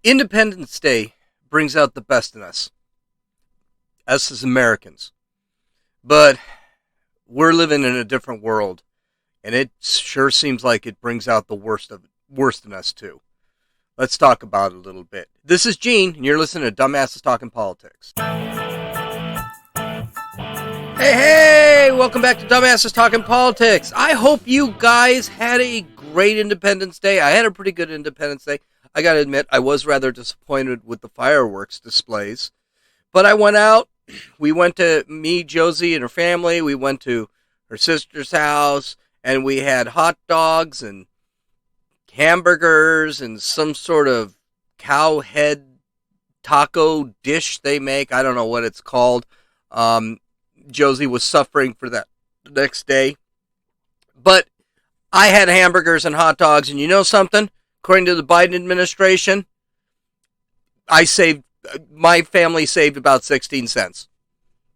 Independence Day brings out the best in us as Americans. But we're living in a different world, and it sure seems like it brings out the worst in us too. Let's talk about it a little bit. This is Gene, and you're listening to Dumbasses Talking Politics. Hey, welcome back to Dumbasses Talking Politics. I hope you guys had a great Independence Day. I had a pretty good Independence Day. I gotta admit, I was rather disappointed with the fireworks displays. But I went out. We went to Josie and her family. We went to her sister's house, and we had hot dogs and hamburgers and some sort of cow head taco dish they make. I don't know what it's called. Josie was suffering for that the next day. But I had hamburgers and hot dogs, and you know something? According to the Biden administration, my family saved about 16 cents.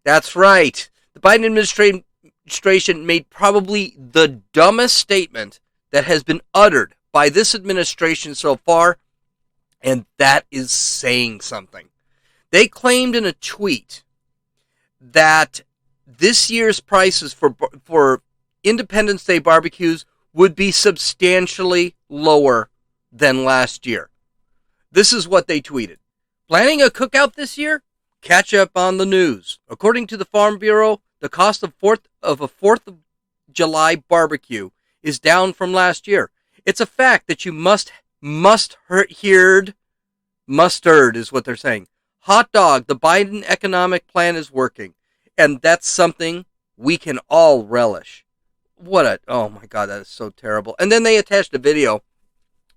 That's right. The Biden administration made probably the dumbest statement that has been uttered by this administration so far, and that is saying something. They claimed in a tweet that this year's prices for Independence Day barbecues would be substantially lower than last year. This is what they tweeted. Planning a cookout this year? Catch up on the news. According to the Farm Bureau, the cost of a 4th of July barbecue is down from last year. It's a fact that you mustard is what they're saying. Hot dog, the Biden economic plan is working. And that's something we can all relish. Oh my God, that is so terrible. And then they attached a video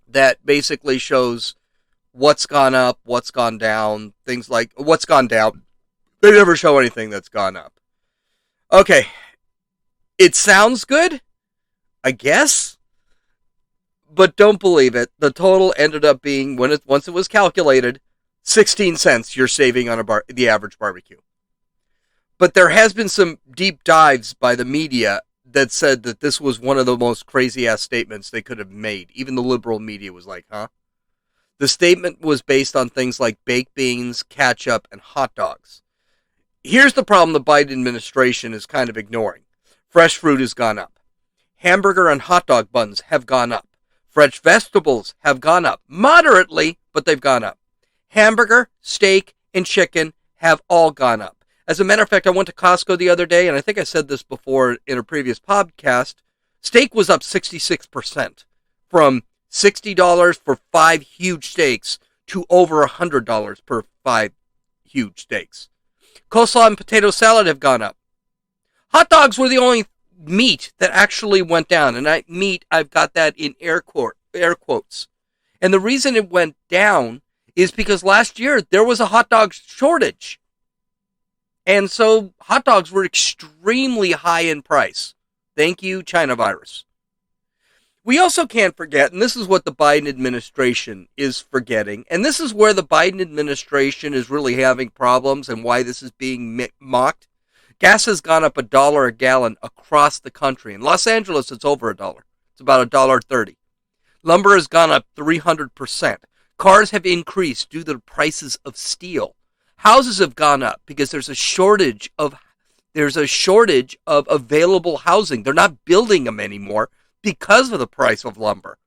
that basically shows what's gone up, what's gone down, things like what's gone down. They never show anything that's gone up. Okay, it sounds good, I guess, but don't believe it. The total ended up being, once it was calculated, 16 cents you're saving on the average barbecue. But there has been some deep dives by the media that said that this was one of the most crazy-ass statements they could have made. Even the liberal media was like, huh? The statement was based on things like baked beans, ketchup, and hot dogs. Here's the problem the Biden administration is kind of ignoring. Fresh fruit has gone up. Hamburger and hot dog buns have gone up. Fresh vegetables have gone up. Moderately, but they've gone up. Hamburger, steak, and chicken have all gone up. As a matter of fact, I went to Costco the other day, and I think I said this before in a previous podcast. Steak was up 66%, from $60 for 5 huge steaks to over $100 per 5 huge steaks. Coleslaw and potato salad have gone up. Hot dogs were the only meat that actually went down, and I've got that in air quotes. And the reason it went down is because last year there was a hot dog shortage. And so hot dogs were extremely high in price. Thank you, China virus. We also can't forget, and this is what the Biden administration is forgetting, and this is where the Biden administration is really having problems and why this is being mocked. Gas has gone up $1 a gallon across the country. In Los Angeles, it's over $1. It's about $1.30. Lumber has gone up 300%. Cars have increased due to the prices of steel. Houses have gone up because there's a shortage of available housing. They're not building them anymore because of the price of lumber.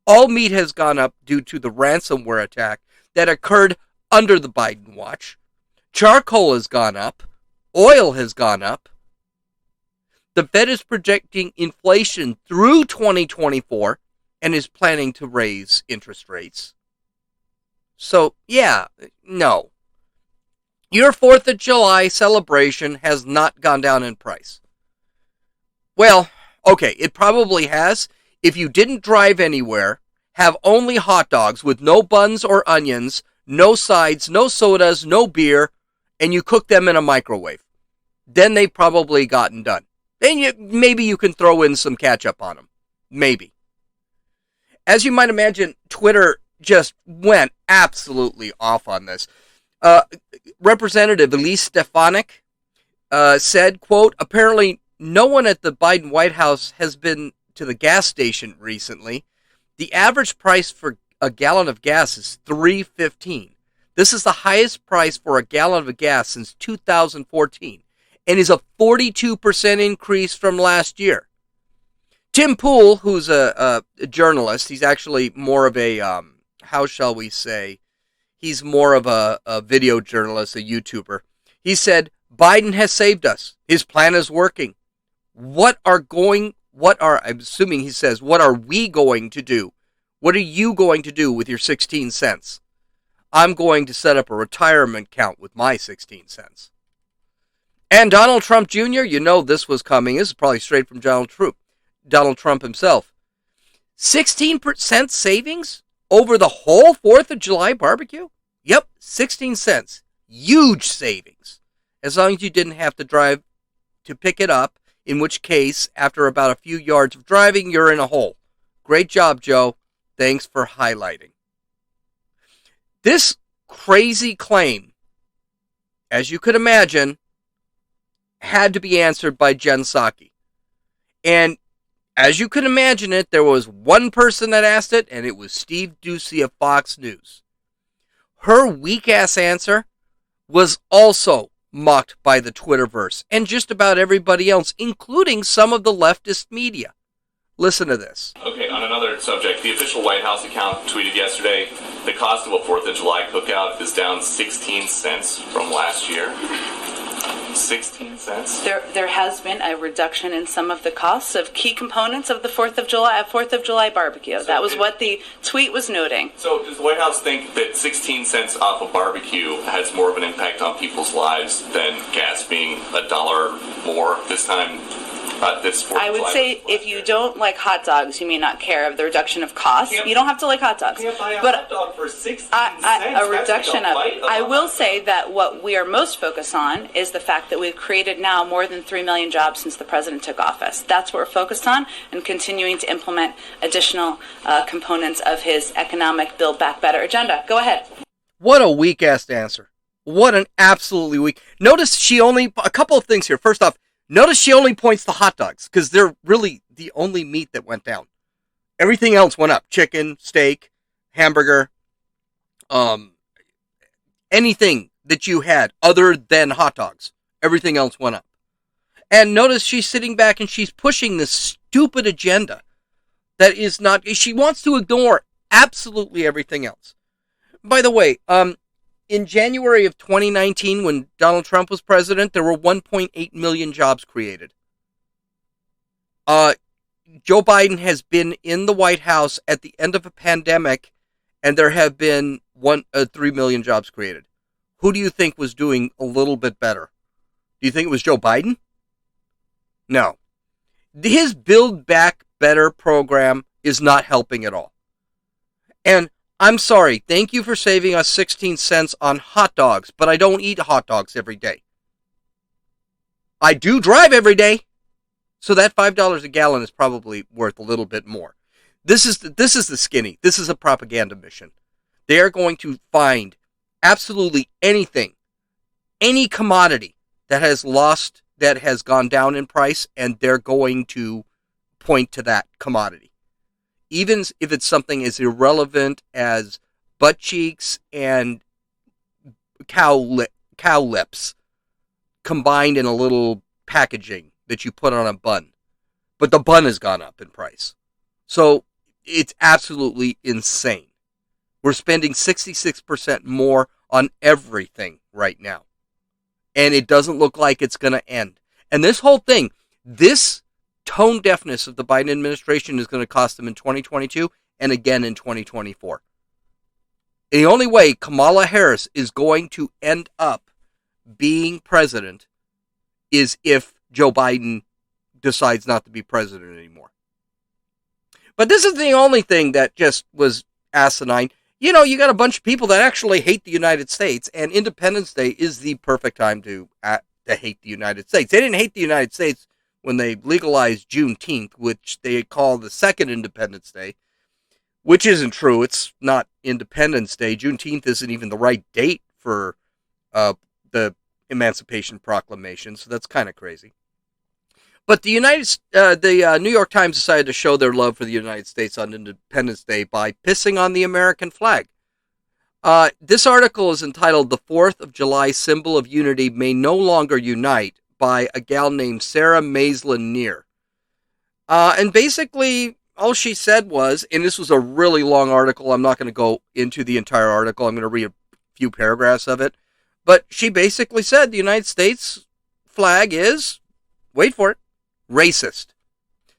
All meat has gone up due to the ransomware attack that occurred under the Biden watch. Charcoal has gone up. Oil has gone up. The Fed is projecting inflation through 2024 and is planning to raise interest rates. So, yeah, no. Your 4th of July celebration has not gone down in price. Well, okay, it probably has. If you didn't drive anywhere, have only hot dogs with no buns or onions, no sides, no sodas, no beer, and you cook them in a microwave, then they've probably gotten done. Then maybe you can throw in some ketchup on them. Maybe. As you might imagine, Twitter just went absolutely off on this. Representative Elise Stefanik said, quote, apparently no one at the Biden White House has been to the gas station recently. The average price for a gallon of gas is $3.15. This is the highest price for a gallon of gas since 2014 and is a 42% increase from last year. Tim Pool, who's a journalist, he's actually more of a, how shall we say, he's more of a video journalist, a YouTuber. He said, Biden has saved us. His plan is working. I'm assuming he says, what are we going to do? What are you going to do with your 16 cents? I'm going to set up a retirement account with my 16 cents. And Donald Trump Jr., you know this was coming. This is probably straight from Donald Trump himself. 16% savings over the whole 4th of July barbecue? Yep, 16 cents. Huge savings. As long as you didn't have to drive to pick it up, in which case, after about a few yards of driving, you're in a hole. Great job, Joe. Thanks for highlighting. This crazy claim, as you could imagine, had to be answered by Jen Psaki. And as you could imagine it, there was one person that asked it, and it was Steve Doocy of Fox News. Her weak-ass answer was also mocked by the Twitterverse and just about everybody else, including some of the leftist media. Listen to this. Okay, on another subject, the official White House account tweeted yesterday, the cost of a 4th of July cookout is down 16 cents from last year. 16 cents? There has been a reduction in some of the costs of key components of the 4th of July barbecue. So that was what the tweet was noting. So does the White House think that 16 cents off a barbecue has more of an impact on people's lives than gas being $1 more this time? I would say if you don't like hot dogs, you may not care of the reduction of cost. You don't have to like hot dogs. You can't buy a hot dog for 16 cents. A reduction of. I will say that what we are most focused on is the fact that we've created now more than 3 million jobs since the president took office. That's what we're focused on, and continuing to implement additional components of his economic Build Back Better agenda. Go ahead. What a weak-ass answer. What an absolutely weak. Notice a couple of things here. First off, notice she only points to hot dogs because they're really the only meat that went down. Everything else went up. Chicken, steak, hamburger, anything that you had other than hot dogs. Everything else went up. And notice she's sitting back and she's pushing this stupid agenda that is not, she wants to ignore absolutely everything else. By the way, in January of 2019, when Donald Trump was president, there were 1.8 million jobs created. Joe Biden has been in the White House at the end of a pandemic, and there have been 3 million jobs created. Who do you think was doing a little bit better? Do you think it was Joe Biden? No. His Build Back Better program is not helping at all. And I'm sorry, thank you for saving us 16 cents on hot dogs, but I don't eat hot dogs every day. I do drive every day, so that $5 a gallon is probably worth a little bit more. This is the skinny. This is a propaganda mission. They are going to find absolutely anything, any commodity that has gone down in price, and they're going to point to that commodity. Even if it's something as irrelevant as butt cheeks and cow lips combined in a little packaging that you put on a bun. But the bun has gone up in price. So it's absolutely insane. We're spending 66% more on everything right now. And it doesn't look like it's going to end. And this whole thing, this tone deafness of the Biden administration is going to cost them in 2022 and again in 2024. The only way Kamala Harris is going to end up being president is if Joe Biden decides not to be president anymore. But this is the only thing that just was asinine. You know, you got a bunch of people that actually hate the United States, and Independence Day is the perfect time to hate the United States. They didn't hate the United States when they legalized Juneteenth, which they call the second Independence Day, which isn't true. It's not Independence Day. Juneteenth isn't even the right date for the Emancipation Proclamation, so that's kind of crazy. But the New York Times decided to show their love for the United States on Independence Day by pissing on the American flag. This article is entitled "The 4th of July Symbol of Unity May No Longer Unite" by a gal named Sarah Maislin Neer. And basically, all she said was, and this was a really long article, I'm not going to go into the entire article, I'm going to read a few paragraphs of it, but she basically said the United States flag is, wait for it, racist.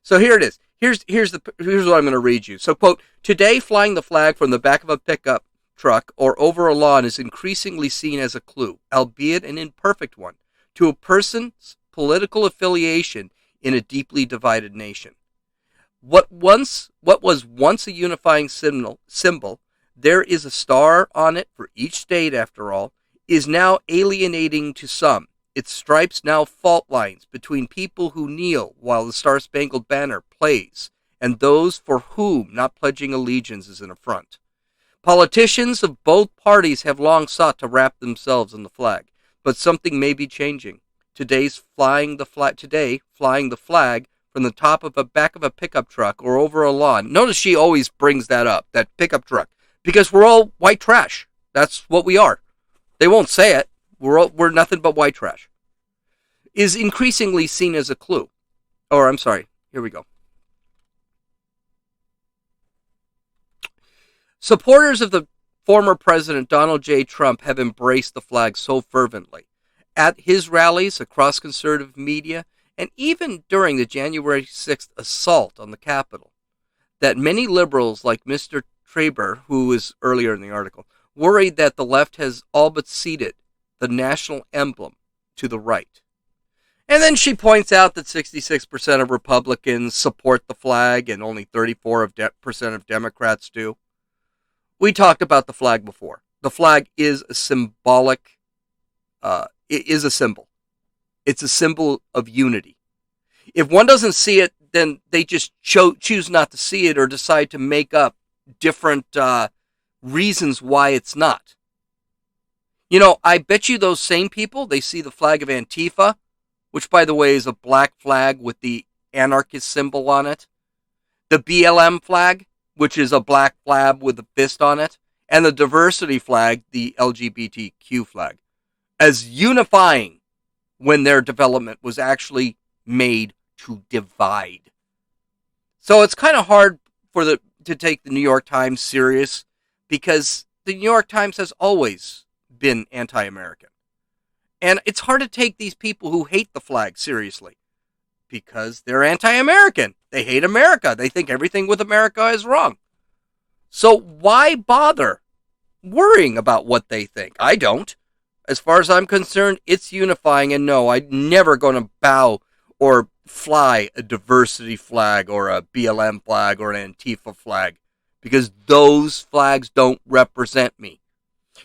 So here it is. Here's what I'm going to read you. So, quote, "Today, flying the flag from the back of a pickup truck or over a lawn is increasingly seen as a clue, albeit an imperfect one, to a person's political affiliation in a deeply divided nation. What was once a unifying symbol, there is a star on it for each state after all, is now alienating to some. Its stripes now fault lines between people who kneel while the Star-Spangled Banner plays and those for whom not pledging allegiance is an affront. Politicians of both parties have long sought to wrap themselves in the flag, but something may be changing. Today, flying the flag from the top of a back of a pickup truck or over a lawn." Notice she always brings that up, that pickup truck, because we're all white trash. That's what we are. They won't say it. We're nothing but white trash. "Is increasingly seen as a clue." Or, I'm sorry, here we go. "Supporters of the former President Donald J. Trump have embraced the flag so fervently at his rallies across conservative media and even during the January 6th assault on the Capitol that many liberals like Mr. Traber, who is earlier in the article, worried that the left has all but ceded the national emblem to the right." And then she points out that 66% of Republicans support the flag and only 34% of Democrats do. We talked about the flag before. The flag is a symbolic, it is a symbol. It's a symbol of unity. If one doesn't see it, then they just choose not to see it or decide to make up different reasons why it's not. You know, I bet you those same people, they see the flag of Antifa, which, by the way, is a black flag with the anarchist symbol on it. The BLM flag, which is a black flag with a fist on it. And the diversity flag, the LGBTQ flag, as unifying when their development was actually made to divide. So it's kind of hard to take the New York Times serious, because the New York Times has always been anti-American. And it's hard to take these people who hate the flag seriously, because they're anti-American. They hate America. They think everything with America is wrong. So why bother worrying about what they think? I don't. As far as I'm concerned, it's unifying, and no, I'm never going to bow or fly a diversity flag or a BLM flag or an Antifa flag, because those flags don't represent me.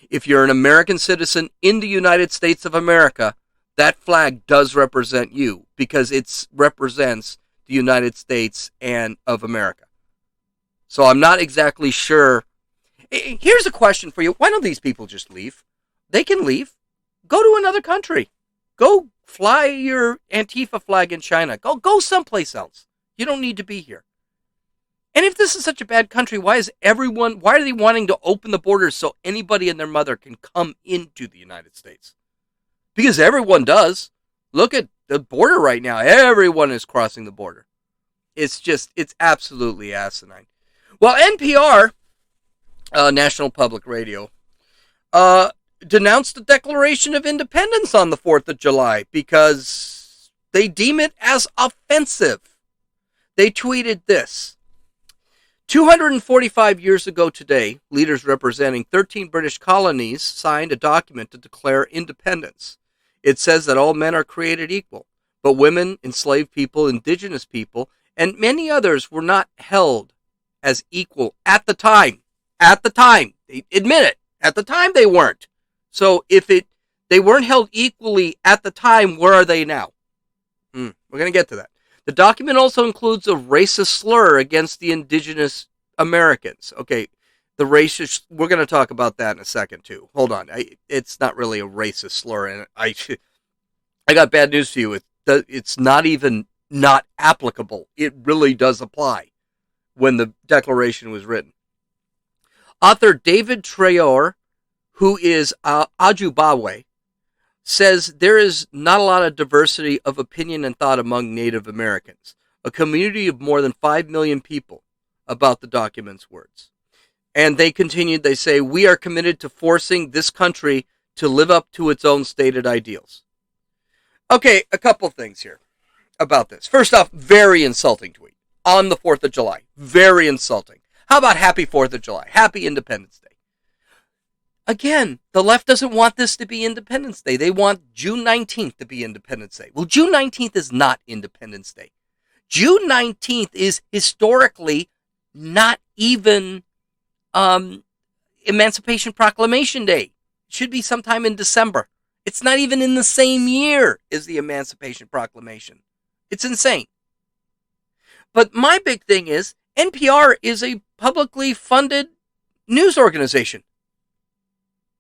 If you're an American citizen in the United States of America, that flag does represent you, because it represents the United States and of America. So I'm not exactly sure. Here's a question for you. Why don't these people just leave? They can leave. Go to another country. Go fly your Antifa flag in China. Go someplace else. You don't need to be here. And if this is such a bad country, why are they wanting to open the borders so anybody and their mother can come into the United States? Because everyone does. Look at the border right now. Everyone is crossing the border. It's absolutely asinine. Well, NPR, National Public Radio, denounced the Declaration of Independence on the 4th of July because they deem it as offensive. They tweeted this: 245 years ago today, leaders representing 13 British colonies signed a document to declare independence. It says that all men are created equal, but women, enslaved people, indigenous people, and many others were not held as equal at the time. At the time. They admit it. At the time they weren't. So if they weren't held equally at the time, where are they now? We're going to get to that. The document also includes a racist slur against the indigenous Americans. Okay, we're going to talk about that in a second too. Hold on. It's not really a racist slur, and I got bad news for you. It's not even not applicable. It really does apply when the Declaration was written. Author David Traore, who is Ojibwe, says there is not a lot of diversity of opinion and thought among Native Americans, a community of more than 5 million people, about the document's words. And they continued, they say, we are committed to forcing this country to live up to its own stated ideals. Okay, a couple things here about this. First off, very insulting tweet on the 4th of July. Very insulting. How about happy 4th of July? Happy Independence Day. Again, the left doesn't want this to be Independence Day. They want June 19th to be Independence Day. Well, June 19th is not Independence Day. June 19th is historically not even Emancipation Proclamation Day. It should be sometime in December. It's not even in the same year as the Emancipation Proclamation. It's insane. But my big thing is NPR is a publicly funded news organization.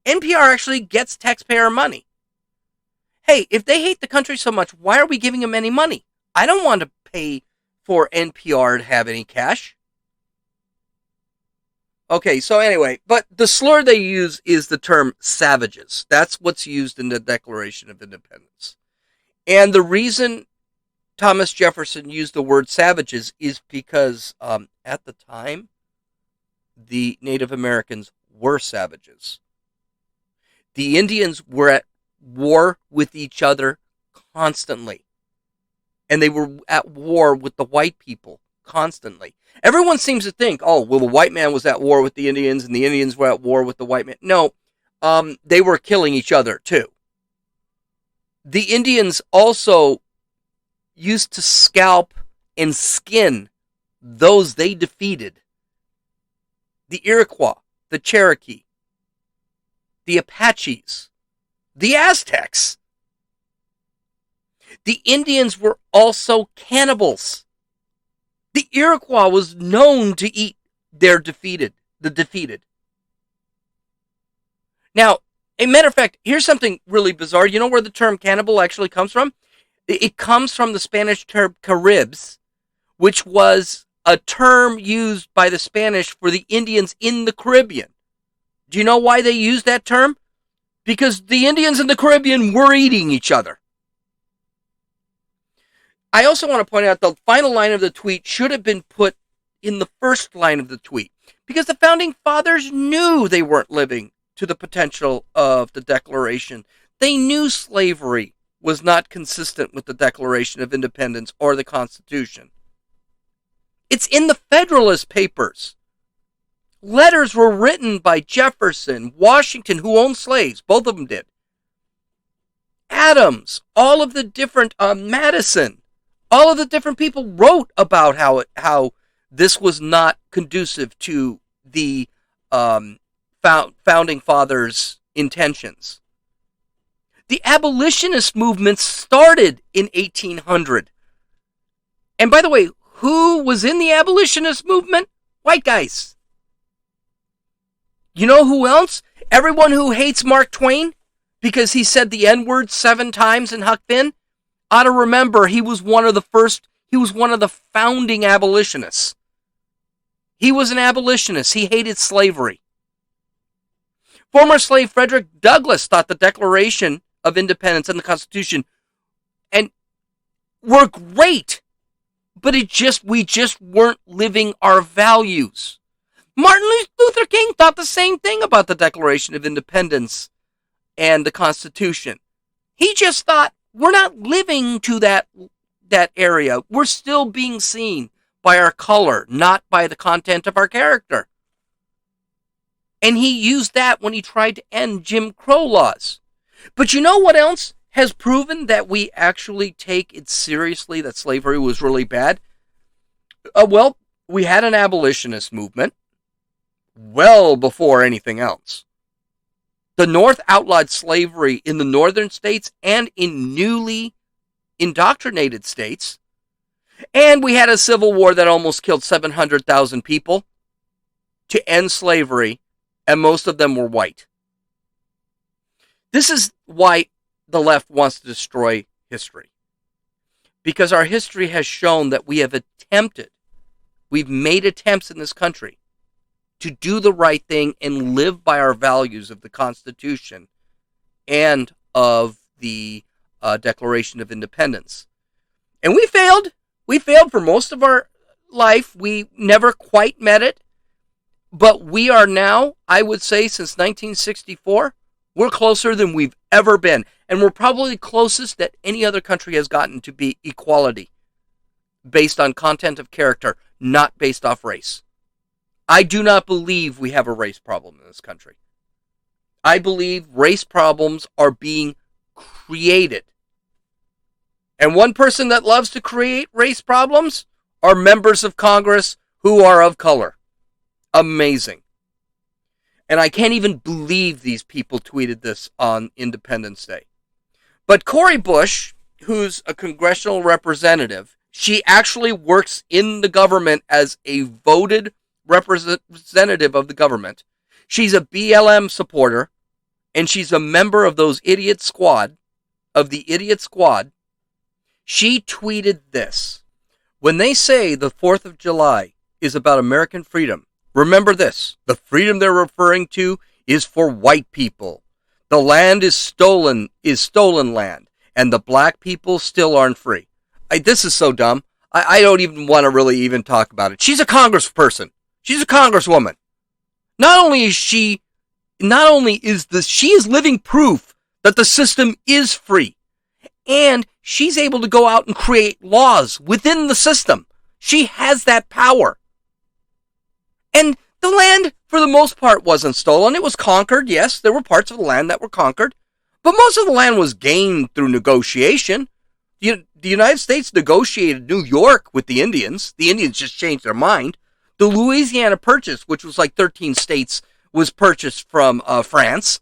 NPR actually gets taxpayer money. Hey, if they hate the country so much, why are we giving them any money? I don't want to pay for NPR to have any cash. Okay, so anyway, but the slur they use is the term savages. That's what's used in the Declaration of Independence. And the reason Thomas Jefferson used the word savages is because at the time, the Native Americans were savages. The Indians were at war with each other constantly. And they were at war with the white people constantly. Everyone seems to think, oh, well, the white man was at war with the Indians and the Indians were at war with the white man. No, they were killing each other too. The Indians also used to scalp and skin those they defeated. The Iroquois, the Cherokee, the Apaches, the Aztecs. The Indians were also cannibals. The Iroquois was known to eat the defeated. Now, a matter of fact, here's something really bizarre. You know where the term cannibal actually comes from? It comes from the Spanish term Caribs, which was a term used by the Spanish for the Indians in the Caribbean. Do you know why they used that term? Because the Indians in the Caribbean were eating each other. I also want to point out the final line of the tweet should have been put in the first line of the tweet, because the Founding Fathers knew they weren't living to the potential of the Declaration. They knew slavery was not consistent with the Declaration of Independence or the Constitution. It's in the Federalist Papers. Letters were written by Jefferson, Washington, who owned slaves. Both of them did. Adams, all of the different, Madison, all of the different people wrote about how this was not conducive to the Founding Fathers' intentions. The abolitionist movement started in 1800. And by the way, who was in the abolitionist movement? White guys. You know who else? Everyone who hates Mark Twain because he said the N-word 7 times in Huck Finn ought to remember he was one of the founding abolitionists. He was an abolitionist. He hated slavery. Former slave Frederick Douglass thought the Declaration of Independence and the Constitution and were great, but we just weren't living our values. Martin Luther King thought the same thing about the Declaration of Independence and the Constitution. He just thought, we're not living to that area. We're still being seen by our color, not by the content of our character. And he used that when he tried to end Jim Crow laws. But you know what else has proven that we actually take it seriously, that slavery was really bad? Well, we had an abolitionist movement well before anything else. The North outlawed slavery in the northern states and in newly indoctrinated states. And we had a civil war that almost killed 700,000 people to end slavery, and most of them were white. This is why the left wants to destroy history. because our history has shown that we've made attempts in this country to do the right thing and live by our values of the Constitution and of the Declaration of Independence. And we failed. We failed for most of our life. We never quite met it. But we are now, I would say, since 1964, we're closer than we've ever been. And we're probably the closest that any other country has gotten to be equality based on content of character, not based off race. I do not believe we have a race problem in this country. I believe race problems are being created. And one person that loves to create race problems are members of Congress who are of color. Amazing. And I can't even believe these people tweeted this on Independence Day. But Cori Bush, who's a congressional representative, she actually works in the government as a voted representative of the government. She's a BLM supporter, and she's a member of those idiot squad, She tweeted this. When they say the 4th of July is about American freedom, remember this. The freedom they're referring to is for white people. The land is stolen land, and the black people still aren't free. This is so dumb. I don't even want to really even talk about it. She's a congressperson. She's a congresswoman. She is living proof that the system is free. And she's able to go out and create laws within the system. She has that power. And the land, for the most part, wasn't stolen. It was conquered. Yes, there were parts of the land that were conquered. But most of the land was gained through negotiation. The United States negotiated New York with the Indians. The Indians just changed their mind. The Louisiana Purchase, which was like 13 states, was purchased from France.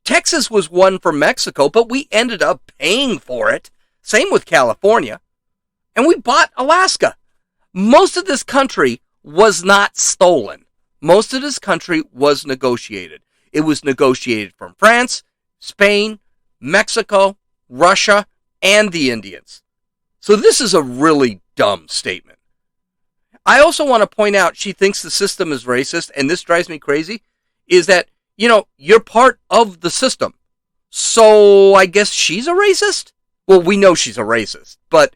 Texas was won from Mexico, but we ended up paying for it. Same with California. And we bought Alaska. Most of this country was not stolen. Most of this country was negotiated. It was negotiated from France, Spain, Mexico, Russia, and the Indians. So this is a really dumb statement. I also want to point out she thinks the system is racist, and this drives me crazy, is that, you're part of the system. So I guess she's a racist? Well, we know she's a racist, but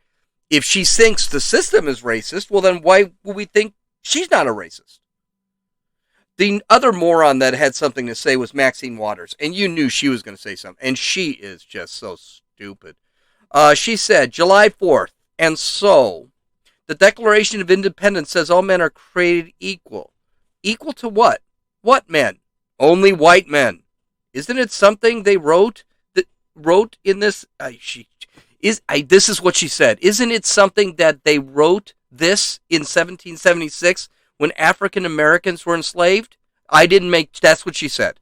if she thinks the system is racist, well then why would we think she's not a racist? The other moron that had something to say was Maxine Waters, and you knew she was going to say something, and she is just so stupid. She said, July 4th, and so, the Declaration of Independence says all men are created equal. Equal to what? What men? Only white men. Isn't it something they wrote in this? This is what she said. Isn't it something that they wrote this in 1776 when African Americans were enslaved? That's what she said.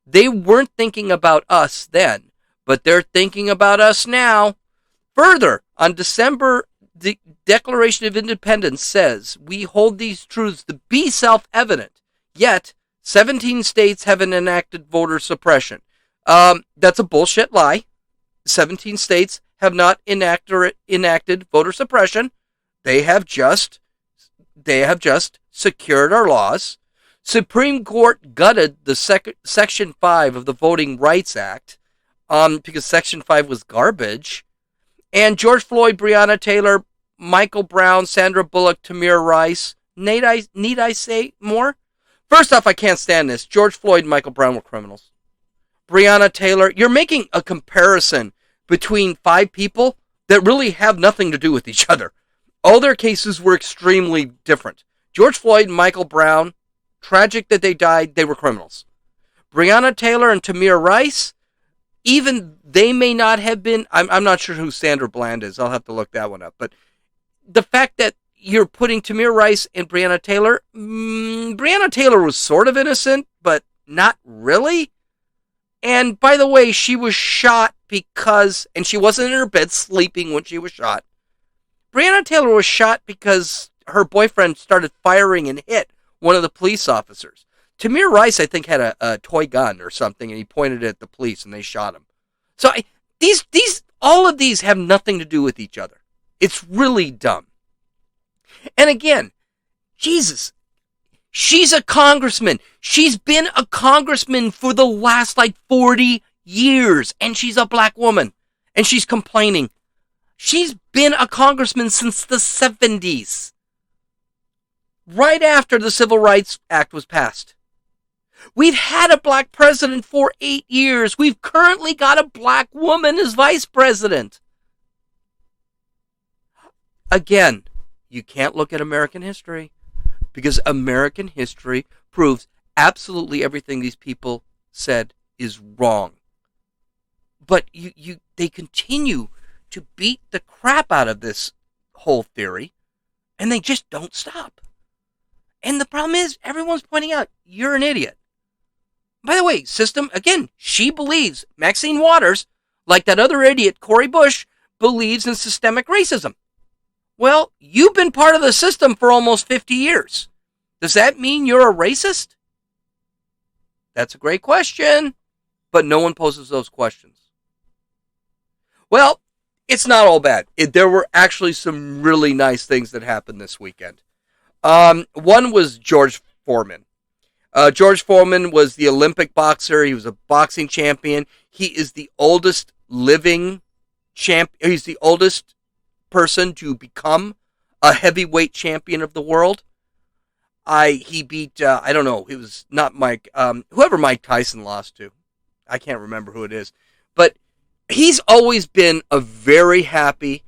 They weren't thinking about us then, but they're thinking about us now. Further, on December, the Declaration of Independence says, we hold these truths to be self-evident, yet 17 states haven't enacted voter suppression. That's a bullshit lie. 17 states have not enacted voter suppression. They have just secured our laws. Supreme Court gutted the Section 5 of the Voting Rights Act because Section 5 was garbage. And George Floyd, Breonna Taylor, Michael Brown, Sandra Bullock, Tamir Rice. Need I say more? First off, I can't stand this. George Floyd and Michael Brown were criminals. Breonna Taylor, you're making a comparison between 5 people that really have nothing to do with each other. All their cases were extremely different. George Floyd and Michael Brown, tragic that they died, they were criminals. Breonna Taylor and Tamir Rice, even they may not have been, I'm not sure who Sandra Bland is. I'll have to look that one up. But the fact that you're putting Tamir Rice and Breonna Taylor was sort of innocent, but not really. And by the way, she was shot and she wasn't in her bed sleeping when she was shot. Breonna Taylor was shot because her boyfriend started firing and hit one of the police officers. Tamir Rice, I think, had a toy gun or something, and he pointed it at the police, and they shot him. So all of these have nothing to do with each other. It's really dumb. And again, Jesus, she's a congressman. She's been a congressman for the last 40 years, and she's a black woman, and she's complaining. She's been a congressman since the 70s, right after the Civil Rights Act was passed. We've had a black president for 8 years. We've currently got a black woman as vice president. Again, you can't look at American history, because American history proves absolutely everything these people said is wrong. But they continue to beat the crap out of this whole theory, and they just don't stop. And the problem is, everyone's pointing out, you're an idiot. By the way, system, again, she believes, Maxine Waters, like that other idiot, Cori Bush, believes in systemic racism. Well, you've been part of the system for almost 50 years. Does that mean you're a racist? That's a great question, but no one poses those questions. Well, it's not all bad. There were actually some really nice things that happened this weekend. One was George Foreman. George Foreman was the Olympic boxer. He was a boxing champion. He is the oldest living champion. He's the oldest person to become a heavyweight champion of the world. He beat, I don't know, it was not Mike, whoever Mike Tyson lost to. I can't remember who it is. But he's always been a very happy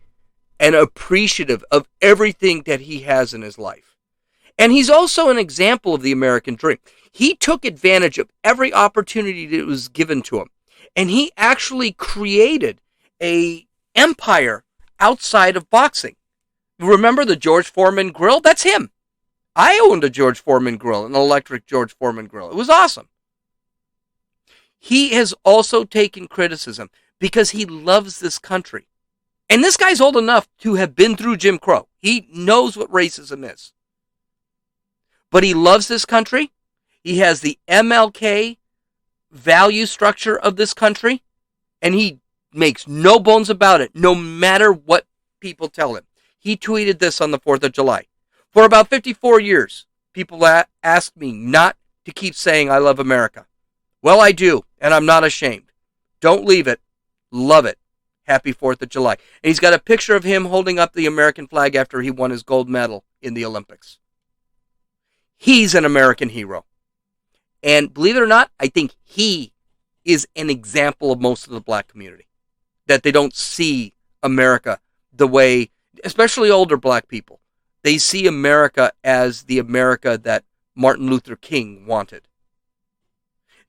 and appreciative of everything that he has in his life. And he's also an example of the American dream. He took advantage of every opportunity that was given to him. And he actually created an empire outside of boxing. Remember the George Foreman grill? That's him. I owned a George Foreman grill, an electric George Foreman grill. It was awesome. He has also taken criticism because he loves this country. And this guy's old enough to have been through Jim Crow. He knows what racism is. But he loves this country. He has the MLK value structure of this country. And he makes no bones about it, no matter what people tell him. He tweeted this on the 4th of July. For about 54 years, people asked me not to keep saying I love America. Well, I do, and I'm not ashamed. Don't leave it. Love it. Happy 4th of July. And he's got a picture of him holding up the American flag after he won his gold medal in the Olympics. He's an American hero. And believe it or not, I think he is an example of most of the black community. That they don't see America the way, especially older black people. They see America as the America that Martin Luther King wanted.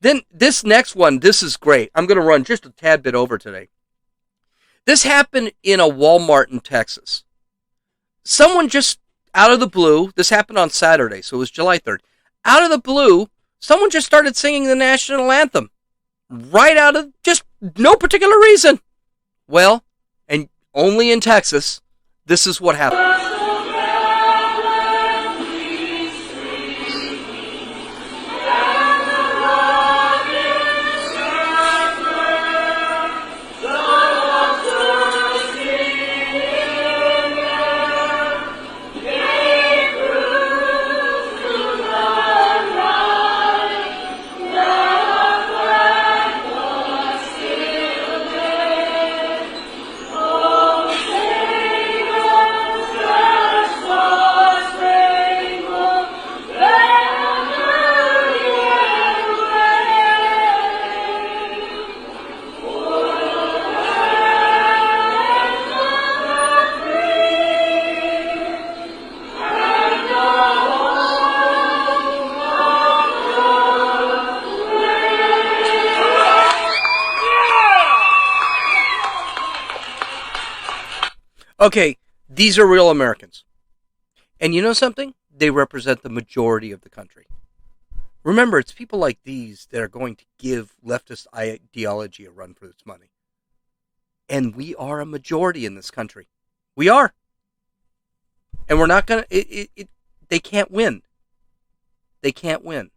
Then this next one, this is great. I'm going to run just a tad bit over today. This happened in a Walmart in Texas. Someone just out of the blue, this happened on Saturday, so it was July 3rd. Out of the blue, someone just started singing the national anthem. Right out of just no particular reason. Well, and only in Texas, this is what happened. Okay, these are real Americans. And you know something? They represent the majority of the country. Remember, it's people like these that are going to give leftist ideology a run for its money. And we are a majority in this country. We are. And we're not going to... They can't win. They can't win.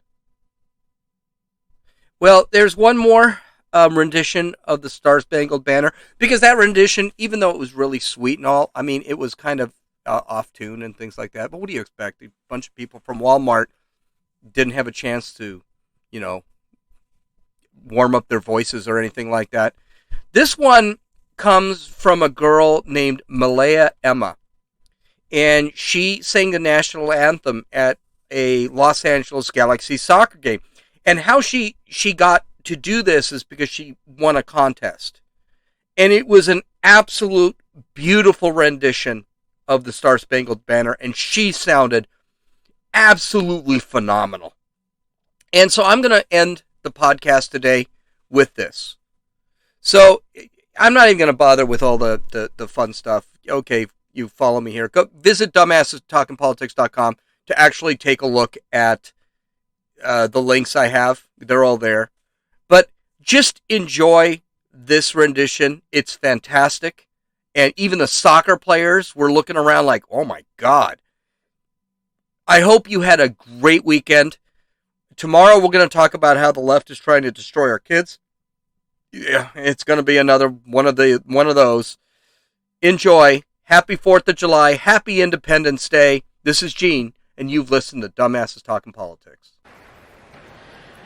Well, there's one more. rendition of the Star Spangled Banner, because that rendition, even though it was really sweet and all, I mean, it was kind of off tune and things like that. But what do you expect? A bunch of people from Walmart didn't have a chance to, warm up their voices or anything like that. This one comes from a girl named Malaya Emma, and she sang the national anthem at a Los Angeles Galaxy soccer game. And how she got to do this is because she won a contest. And it was an absolute beautiful rendition of the Star Spangled Banner, and she sounded absolutely phenomenal. And so I'm going to end the podcast today with this. So I'm not even going to bother with all the fun stuff. Okay, you follow me here. Go visit dumbassestalkingpolitics.com to actually take a look at the links I have. They're all there. But just enjoy this rendition. It's fantastic. And even the soccer players were looking around like, oh my God. I hope you had a great weekend. Tomorrow we're going to talk about how the left is trying to destroy our kids. Yeah, it's going to be another one of those. Enjoy. Happy 4th of July. Happy Independence Day. This is Gene, and you've listened to Dumbasses Talking Politics.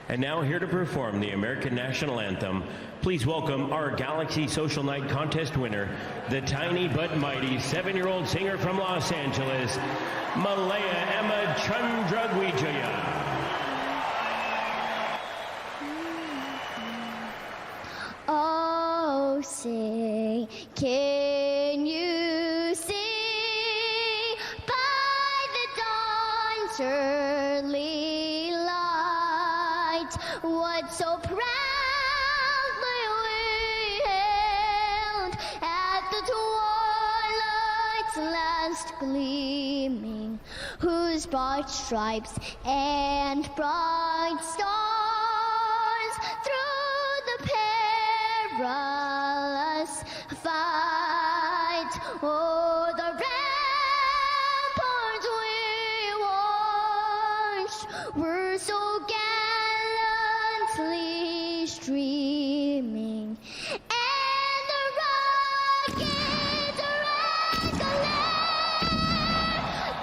And now here to perform the American National Anthem, please welcome our Galaxy Social Night Contest winner, the tiny but mighty 7-year-old singer from Los Angeles, Malaya Emma Chandragwijaya. Oh, say, can you see by the dawn's early light what so proudly we hailed at the twilight's last gleaming, whose bright stripes and bright stars through the perilous fight o'er the ramparts we watched were so gallantly streaming, and the rockets red-glare,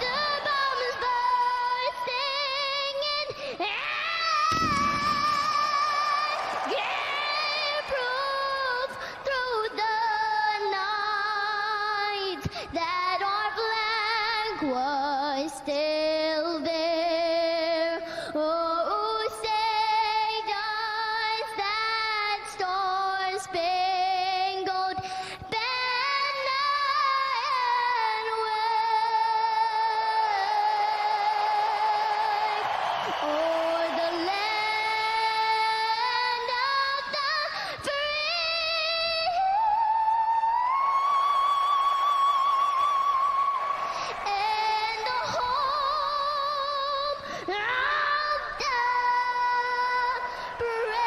the bombs bursting in air, gave proof through the night that our flag was still there. Oh, say does that star-spangled banner wave o'er the land of the free and the home of the brave.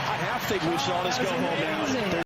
I think we should all just go home now.